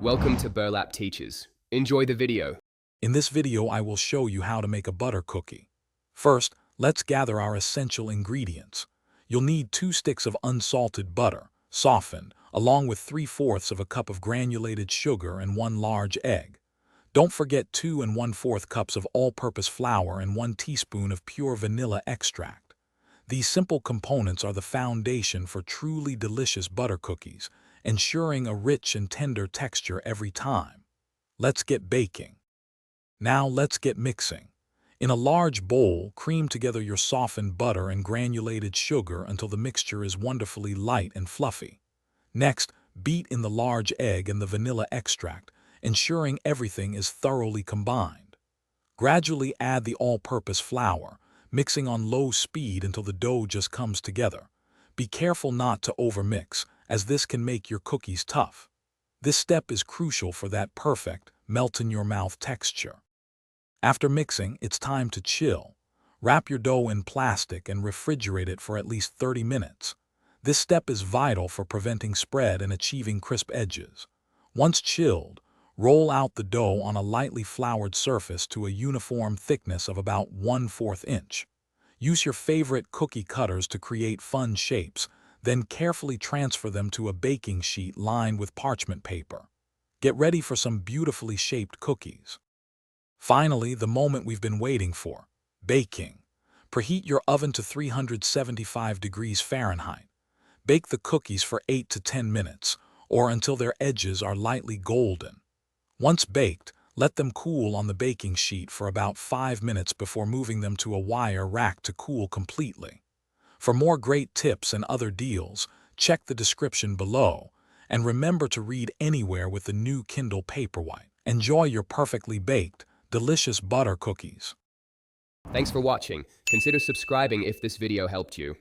Welcome to Burlap Teachers. Enjoy the video. In this video, I will show you how to make a butter cookie. First, let's gather our essential ingredients. You'll need 2 sticks of unsalted butter, softened, along with 3/4 of a cup of granulated sugar and 1 large egg. Don't forget 2 1/4 cups of all-purpose flour and 1 teaspoon of pure vanilla extract. These simple components are the foundation for truly delicious butter cookies, ensuring a rich and tender texture every time. Let's get baking. Now let's get mixing. In a large bowl, cream together your softened butter and granulated sugar until the mixture is wonderfully light and fluffy. Next, beat in the large egg and the vanilla extract, ensuring everything is thoroughly combined. Gradually add the all-purpose flour, mixing on low speed until the dough just comes together. Be careful not to overmix, as this can make your cookies tough. This step is crucial for that perfect, melt-in-your-mouth texture. After mixing, it's time to chill. Wrap your dough in plastic and refrigerate it for at least 30 minutes. This step is vital for preventing spread and achieving crisp edges. Once chilled, roll out the dough on a lightly floured surface to a uniform thickness of about 1/4 inch. Use your favorite cookie cutters to create fun shapes, then carefully transfer them to a baking sheet lined with parchment paper. Get ready for some beautifully shaped cookies. Finally, the moment we've been waiting for, baking. Preheat your oven to 375 degrees Fahrenheit. Bake the cookies for 8 to 10 minutes, or until their edges are lightly golden. Once baked, let them cool on the baking sheet for about 5 minutes before moving them to a wire rack to cool completely. For more great tips and other deals, check the description below, and remember to read anywhere with the new Kindle Paperwhite. Enjoy your perfectly baked, delicious butter cookies. Thanks for watching. Consider subscribing if this video helped you.